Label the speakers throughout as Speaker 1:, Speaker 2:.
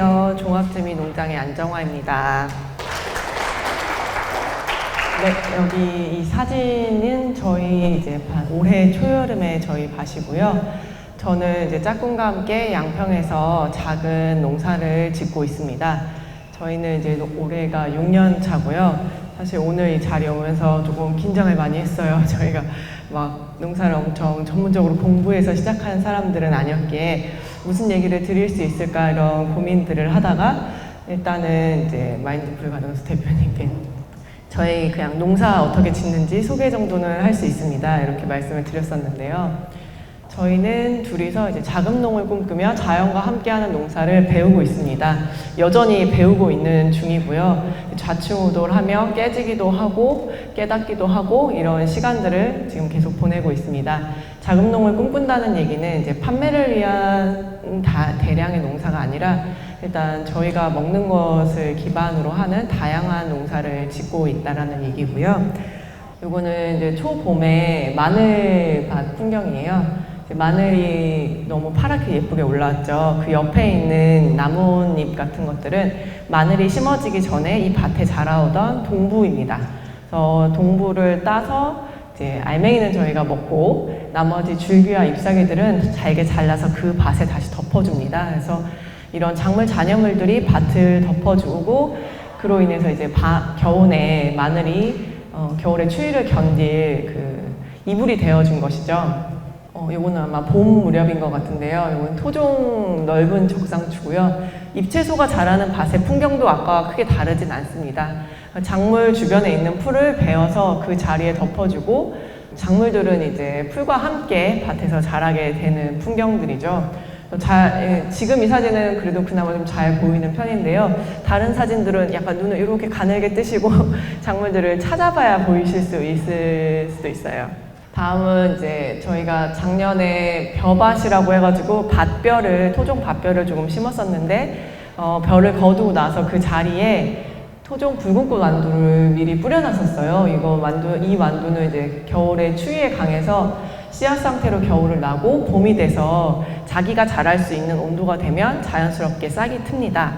Speaker 1: 안녕하세요. 종합재미농장의 안정화입니다. 네, 여기 이 사진은 저희 이제 올해 초여름에 저희 밭이고요. 저는 이제 짝꿍과 함께 양평에서 작은 농사를 짓고 있습니다. 저희는 이제 올해가 6년 차고요. 사실 오늘 이 자리에 오면서 조금 긴장을 많이 했어요. 저희가 막 농사를 엄청 전문적으로 공부해서 시작한 사람들은 아니었기에 무슨 얘기를 드릴 수 있을까 이런 고민들을 하다가 일단은 이제 마인드풀 가정수 대표님께 저희 그냥 농사 어떻게 짓는지 소개 정도는 할 수 있습니다. 이렇게 말씀을 드렸었는데요. 저희는 둘이서 이제 자금농을 꿈꾸며 자연과 함께하는 농사를 배우고 있습니다. 여전히 배우고 있는 중이고요. 좌충우돌하며 깨지기도 하고 깨닫기도 하고 이런 시간들을 지금 계속 보내고 있습니다. 자금농을 꿈꾼다는 얘기는 이제 판매를 위한 대량의 농사가 아니라 일단 저희가 먹는 것을 기반으로 하는 다양한 농사를 짓고 있다라는 얘기고요. 요거는 이제 초봄에 마늘밭 풍경이에요. 마늘이 너무 파랗게 예쁘게 올라왔죠. 그 옆에 있는 나뭇잎 같은 것들은 마늘이 심어지기 전에 이 밭에 자라오던 동부입니다. 그래서 동부를 따서 이제 알맹이는 저희가 먹고 나머지 줄기와 잎사귀들은 잘게 잘라서 그 밭에 다시 덮어줍니다. 그래서 이런 작물 잔여물들이 밭을 덮어주고 그로 인해서 이제 겨우내 마늘이 겨울의 추위를 견딜 그 이불이 되어준 것이죠. 요거는 아마 봄 무렵인 것 같은데요. 요건 토종 넓은 적상추고요. 잎채소가 자라는 밭의 풍경도 아까와 크게 다르진 않습니다. 작물 주변에 있는 풀을 베어서 그 자리에 덮어주고 작물들은 이제 풀과 함께 밭에서 자라게 되는 풍경들이죠. 지금 이 사진은 그래도 그나마 좀 잘 보이는 편인데요. 다른 사진들은 약간 눈을 이렇게 가늘게 뜨시고 작물들을 찾아봐야 보이실 수 있을 수도 있어요. 다음은 이제 저희가 작년에 벼밭이라고 해가지고 토종 밭벼를 조금 심었었는데 벼를 거두고 나서 그 자리에 토종 붉은꽃 완두를 미리 뿌려놨었어요. 이 완두는 이제 겨울에 추위에 강해서 씨앗 상태로 겨울을 나고 봄이 돼서 자기가 자랄 수 있는 온도가 되면 자연스럽게 싹이 틉니다.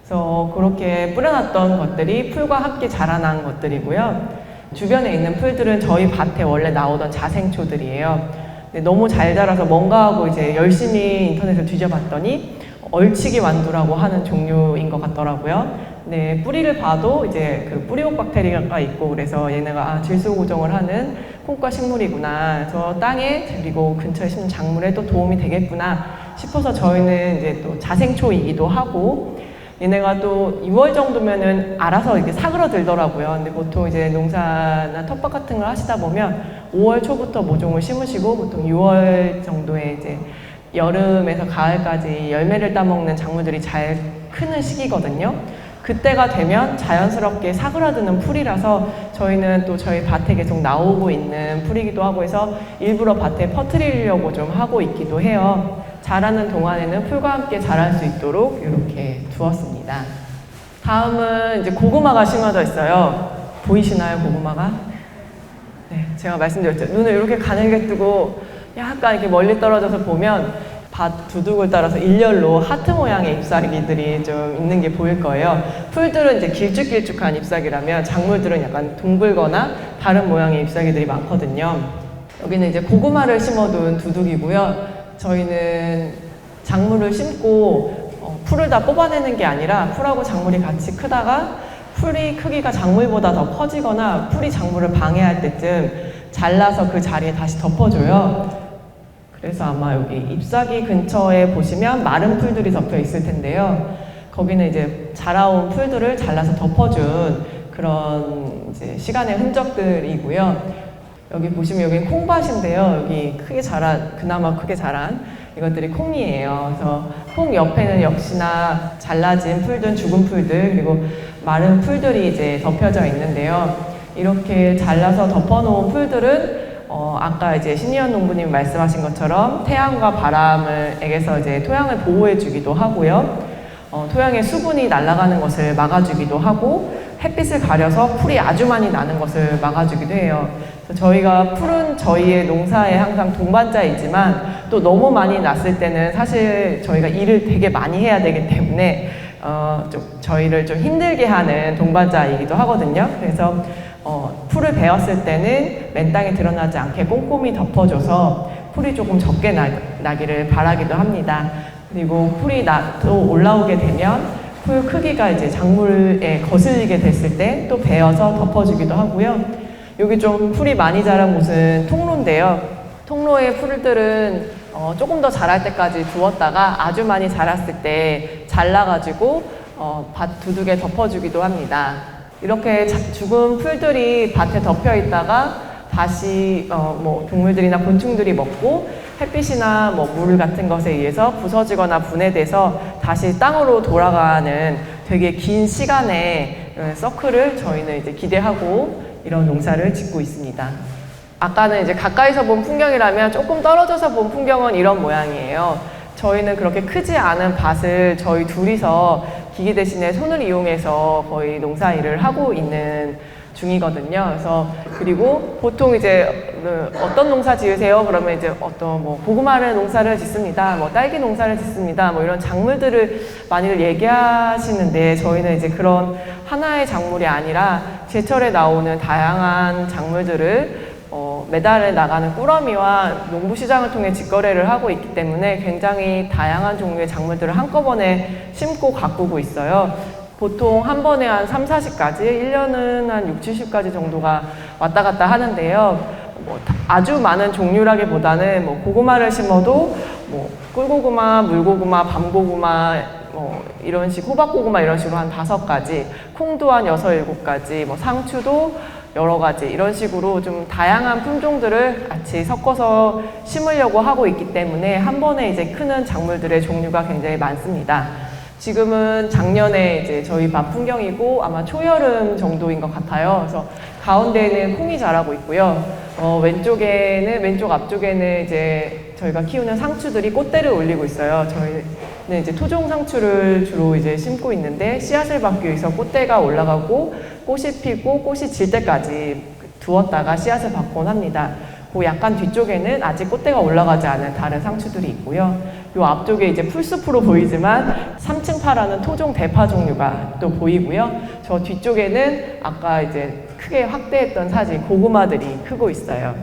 Speaker 1: 그래서 그렇게 뿌려놨던 것들이 풀과 함께 자라난 것들이고요. 주변에 있는 풀들은 저희 밭에 원래 나오던 자생초들이에요. 근데 너무 잘 자라서 뭔가 하고 이제 열심히 인터넷을 뒤져봤더니 얼치기 완두라고 하는 종류인 것 같더라고요. 네, 뿌리를 봐도 이제 그 뿌리옥 박테리아가 있고 그래서 얘네가 질소 고정을 하는 콩과 식물이구나. 저 땅에 그리고 근처에 심는 작물에 또 도움이 되겠구나 싶어서 저희는 이제 또 자생초이기도 하고 얘네가 또 6월 정도면은 알아서 이렇게 사그러들더라고요. 근데 보통 이제 농사나 텃밭 같은 걸 하시다 보면 5월 초부터 모종을 심으시고 보통 6월 정도에 이제 여름에서 가을까지 열매를 따먹는 작물들이 잘 크는 시기거든요. 그때가 되면 자연스럽게 사그라드는 풀이라서 저희는 또 저희 밭에 계속 나오고 있는 풀이기도 하고 해서 일부러 밭에 퍼뜨리려고 좀 하고 있기도 해요. 자라는 동안에는 풀과 함께 자랄 수 있도록 이렇게 두었습니다. 다음은 이제 고구마가 심어져 있어요. 보이시나요, 고구마가? 네, 제가 말씀드렸죠. 눈을 이렇게 가늘게 뜨고 약간 이렇게 멀리 떨어져서 보면 밭 두둑을 따라서 일렬로 하트 모양의 잎사귀들이 좀 있는 게 보일 거예요. 풀들은 이제 길쭉길쭉한 잎사귀라면 작물들은 약간 둥글거나 다른 모양의 잎사귀들이 많거든요. 여기는 이제 고구마를 심어둔 두둑이고요. 저희는 작물을 심고 풀을 다 뽑아내는 게 아니라 풀하고 작물이 같이 크다가 풀이 크기가 작물보다 더 커지거나 풀이 작물을 방해할 때쯤 잘라서 그 자리에 다시 덮어줘요. 그래서 아마 여기 잎사귀 근처에 보시면 마른 풀들이 덮여 있을 텐데요. 거기는 이제 자라온 풀들을 잘라서 덮어준 그런 이제 시간의 흔적들이고요. 여기 보시면 여기 콩밭인데요. 여기 그나마 크게 자란 이것들이 콩이에요. 그래서 콩 옆에는 역시나 잘라진 풀들, 죽은 풀들, 그리고 마른 풀들이 이제 덮여져 있는데요. 이렇게 잘라서 덮어놓은 풀들은 아까 이제 신희연 농부님 말씀하신 것처럼 태양과 바람에게서 이제 토양을 보호해주기도 하고요. 토양의 수분이 날아가는 것을 막아주기도 하고 햇빛을 가려서 풀이 아주 많이 나는 것을 막아주기도 해요. 그래서 저희가 풀은 저희의 농사에 항상 동반자이지만 또 너무 많이 났을 때는 사실 저희가 일을 되게 많이 해야 되기 때문에 좀 저희를 좀 힘들게 하는 동반자이기도 하거든요. 그래서 풀을 베었을 때는 맨 땅에 드러나지 않게 꼼꼼히 덮어줘서 풀이 조금 적게 나기를 바라기도 합니다. 그리고 풀이 또 올라오게 되면 풀 크기가 이제 작물에 거슬리게 됐을 때 또 베어서 덮어주기도 하고요. 여기 좀 풀이 많이 자란 곳은 통로인데요. 통로의 풀들은 조금 더 자랄 때까지 두었다가 아주 많이 자랐을 때 잘라가지고 밭 두둑에 덮어주기도 합니다. 이렇게 죽은 풀들이 밭에 덮여 있다가 다시 뭐 동물들이나 곤충들이 먹고 햇빛이나 뭐 물 같은 것에 의해서 부서지거나 분해돼서 다시 땅으로 돌아가는 되게 긴 시간의 서클을 저희는 이제 기대하고 이런 농사를 짓고 있습니다. 아까는 이제 가까이서 본 풍경이라면 조금 떨어져서 본 풍경은 이런 모양이에요. 저희는 그렇게 크지 않은 밭을 저희 둘이서 기계 대신에 손을 이용해서 거의 농사 일을 하고 있는 중이거든요. 그래서 그리고 보통 이제 어떤 농사 지으세요? 그러면 이제 어떤 뭐 고구마를 농사를 짓습니다. 뭐 딸기 농사를 짓습니다. 뭐 이런 작물들을 많이들 얘기하시는데 저희는 이제 그런 하나의 작물이 아니라 제철에 나오는 다양한 작물들을 매달에 나가는 꾸러미와 농부시장을 통해 직거래를 하고 있기 때문에 굉장히 다양한 종류의 작물들을 한꺼번에 심고 가꾸고 있어요. 보통 한 번에 한 3, 40가지, 1년은 한 6, 70가지 정도가 왔다 갔다 하는데요. 뭐 아주 많은 종류라기보다는 뭐 고구마를 심어도 뭐 꿀고구마, 물고구마, 밤고구마 이런 식, 호박고구마 이런 식으로 한 5가지, 콩도 한 6, 7가지, 뭐 상추도 여러 가지 이런 식으로 좀 다양한 품종들을 같이 섞어서 심으려고 하고 있기 때문에 한 번에 이제 크는 작물들의 종류가 굉장히 많습니다. 지금은 작년에 이제 저희 밭 풍경이고 아마 초여름 정도인 것 같아요. 그래서 가운데에는 콩이 자라고 있고요. 왼쪽 앞쪽에는 이제 저희가 키우는 상추들이 꽃대를 올리고 있어요. 저희는 이제 토종 상추를 주로 이제 심고 있는데 씨앗을 받기 위해서 꽃대가 올라가고 꽃이 피고 꽃이 질 때까지 두었다가 씨앗을 받곤 합니다. 그 약간 뒤쪽에는 아직 꽃대가 올라가지 않은 다른 상추들이 있고요. 요 앞쪽에 이제 풀숲으로 보이지만 3층파라는 토종 대파 종류가 또 보이고요. 저 뒤쪽에는 아까 이제 크게 확대했던 사진 고구마들이 크고 있어요.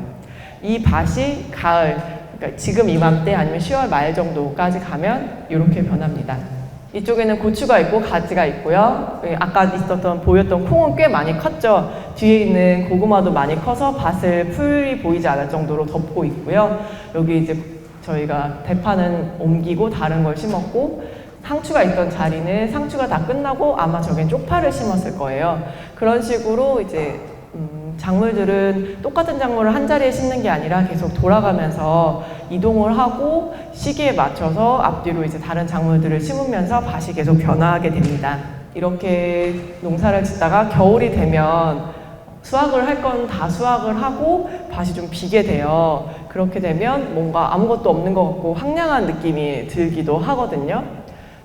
Speaker 1: 이 밭이 가을, 그러니까 지금 이맘때 아니면 10월 말 정도까지 가면 이렇게 변합니다. 이쪽에는 고추가 있고 가지가 있고요. 아까 보였던 콩은 꽤 많이 컸죠. 뒤에 있는 고구마도 많이 커서 밭을 풀이 보이지 않을 정도로 덮고 있고요. 여기 이제 저희가 대파는 옮기고 다른 걸 심었고 상추가 있던 자리는 상추가 다 끝나고 아마 저긴 쪽파를 심었을 거예요. 그런 식으로 이제 작물들은 똑같은 작물을 한 자리에 심는 게 아니라 계속 돌아가면서 이동을 하고 시기에 맞춰서 앞뒤로 이제 다른 작물들을 심으면서 밭이 계속 변화하게 됩니다. 이렇게 농사를 짓다가 겨울이 되면 수확을 할 건 다 수확을 하고 밭이 좀 비게 돼요. 그렇게 되면 뭔가 아무것도 없는 것 같고 황량한 느낌이 들기도 하거든요.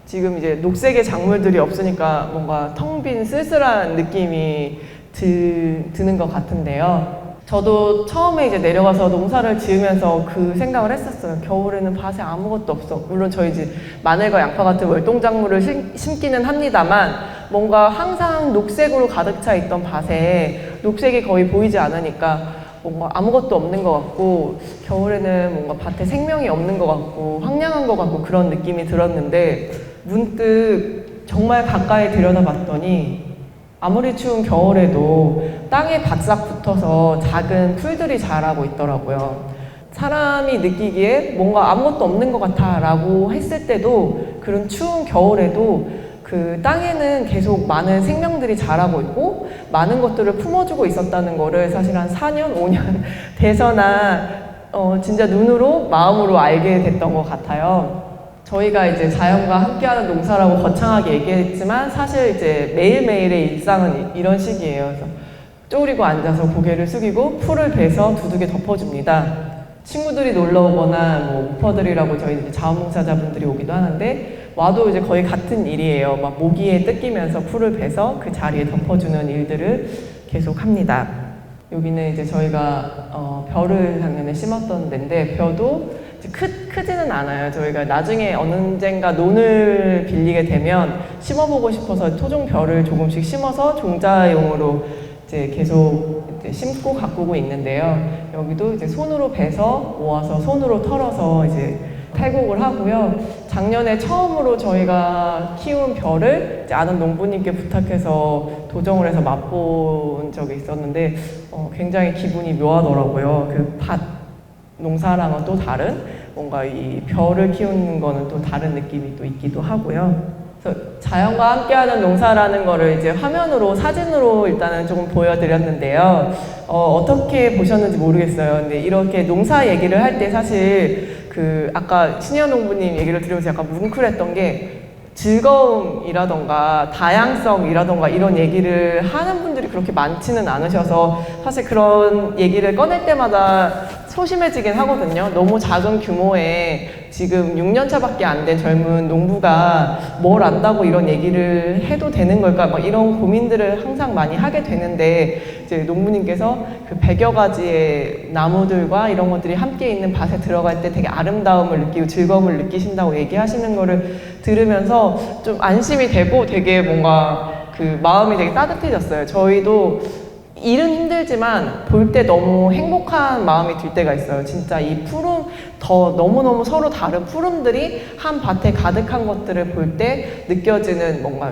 Speaker 1: 지금 이제 녹색의 작물들이 없으니까 뭔가 텅 빈 쓸쓸한 느낌이 드는 것 같은데요. 저도 처음에 이제 내려가서 농사를 지으면서 그 생각을 했었어요. 겨울에는 밭에 아무것도 없어. 물론 저희 이제 마늘과 양파 같은 월동작물을 심기는 합니다만 뭔가 항상 녹색으로 가득 차 있던 밭에 녹색이 거의 보이지 않으니까 뭔가 아무것도 없는 것 같고 겨울에는 뭔가 밭에 생명이 없는 것 같고 황량한 것 같고 그런 느낌이 들었는데 문득 정말 가까이 들여다봤더니 아무리 추운 겨울에도 땅에 바싹 붙어서 작은 풀들이 자라고 있더라고요. 사람이 느끼기에 뭔가 아무것도 없는 것 같아 라고 했을 때도 그런 추운 겨울에도 그 땅에는 계속 많은 생명들이 자라고 있고 많은 것들을 품어주고 있었다는 거를 사실 한 4년, 5년 돼서나 진짜 눈으로 마음으로 알게 됐던 것 같아요. 저희가 이제 자연과 함께하는 농사라고 거창하게 얘기했지만 사실 이제 매일매일의 일상은 이런 식이에요. 그래서 쪼그리고 앉아서 고개를 숙이고 풀을 베서 두둑에 덮어줍니다. 친구들이 놀러 오거나 뭐 우퍼들이라고 저희 이제 자원봉사자분들이 오기도 하는데 와도 이제 거의 같은 일이에요. 막 모기에 뜯기면서 풀을 베서 그 자리에 덮어주는 일들을 계속 합니다. 여기는 이제 저희가 벼를 작년에 심었던 데인데 벼도 이제 크지는 않아요. 저희가 나중에 언젠가 논을 빌리게 되면 심어보고 싶어서 토종별을 조금씩 심어서 종자용으로 이제 계속 이제 심고 가꾸고 있는데요. 여기도 이제 손으로 베서 모아서 손으로 털어서 이제 탈곡을 하고요. 작년에 처음으로 저희가 키운 벼를 이제 아는 농부님께 부탁해서 도정을 해서 맛본 적이 있었는데 굉장히 기분이 묘하더라고요. 그 밭 농사랑은 또 다른 뭔가 이 벼를 키우는 거는 또 다른 느낌이 또 있기도 하고요. 그래서 자연과 함께하는 농사라는 거를 이제 화면으로 사진으로 일단은 조금 보여드렸는데요. 어떻게 보셨는지 모르겠어요. 근데 이렇게 농사 얘기를 할 때 사실 그 아까 신현 농부님 얘기를 들으면서 약간 뭉클했던 게 즐거움이라던가 다양성이라던가 이런 얘기를 하는 분들이 그렇게 많지는 않으셔서 사실 그런 얘기를 꺼낼 때마다 소심해지긴 하거든요. 너무 작은 규모의 지금 6년 차밖에 안 된 젊은 농부가 뭘 안다고 이런 얘기를 해도 되는 걸까? 막 이런 고민들을 항상 많이 하게 되는데 이제 농부님께서 그 100여 가지의 나무들과 이런 것들이 함께 있는 밭에 들어갈 때 되게 아름다움을 느끼고 즐거움을 느끼신다고 얘기하시는 거를 들으면서 좀 안심이 되고 되게 뭔가 그 마음이 되게 따뜻해졌어요. 저희도 일은 힘들지만 볼 때 너무 행복한 마음이 들 때가 있어요. 진짜 이 푸름, 더 너무너무 서로 다른 푸름들이 한 밭에 가득한 것들을 볼 때 느껴지는 뭔가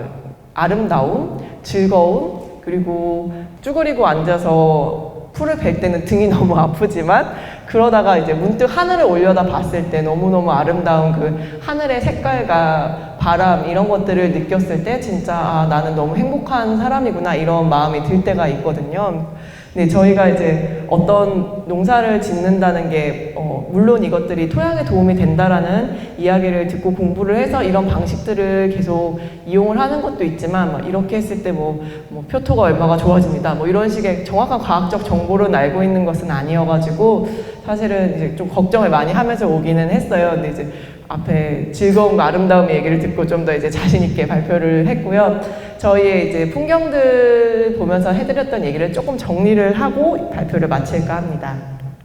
Speaker 1: 아름다움, 즐거움, 그리고 쭈그리고 앉아서 풀을 벨 때는 등이 너무 아프지만 그러다가 이제 문득 하늘을 올려다 봤을 때 너무너무 아름다운 그 하늘의 색깔과 바람 이런 것들을 느꼈을 때 진짜 나는 너무 행복한 사람이구나 이런 마음이 들 때가 있거든요. 근데 저희가 이제 어떤 농사를 짓는다는 게 물론 이것들이 토양에 도움이 된다라는 이야기를 듣고 공부를 해서 이런 방식들을 계속 이용을 하는 것도 있지만 막 이렇게 했을 때 뭐 표토가 얼마가 좋아집니다. 뭐 이런 식의 정확한 과학적 정보를 알고 있는 것은 아니어가지고 사실은 이제 좀 걱정을 많이 하면서 오기는 했어요. 근데 이제 앞에 즐거움과 아름다움 얘기를 듣고 좀 더 이제 자신 있게 발표를 했고요. 저희의 이제 풍경들 보면서 해드렸던 얘기를 조금 정리를 하고 발표를 마칠까 합니다.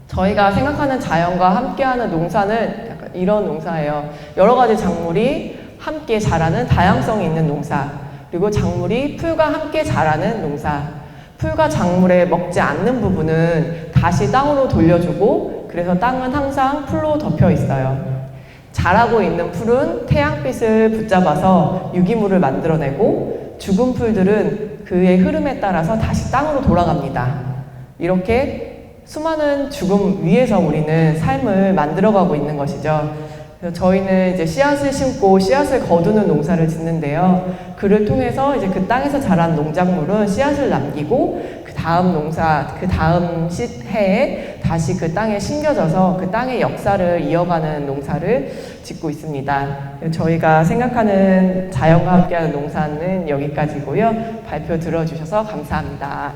Speaker 1: 저희가 생각하는 자연과 함께하는 농사는 약간 이런 농사예요. 여러 가지 작물이 함께 자라는 다양성이 있는 농사, 그리고 작물이 풀과 함께 자라는 농사. 풀과 작물에 먹지 않는 부분은 다시 땅으로 돌려주고 그래서 땅은 항상 풀로 덮여 있어요. 자라고 있는 풀은 태양빛을 붙잡아서 유기물을 만들어내고 죽은 풀들은 그의 흐름에 따라서 다시 땅으로 돌아갑니다. 이렇게 수많은 죽음 위에서 우리는 삶을 만들어가고 있는 것이죠. 그래서 저희는 이제 씨앗을 심고 씨앗을 거두는 농사를 짓는데요. 그를 통해서 이제 그 땅에서 자란 농작물은 씨앗을 남기고 그 다음 농사, 그 다음 해에 다시 그 땅에 심겨져서 그 땅의 역사를 이어가는 농사를 짓고 있습니다. 저희가 생각하는 자연과 함께하는 농사는 여기까지고요. 발표 들어주셔서 감사합니다.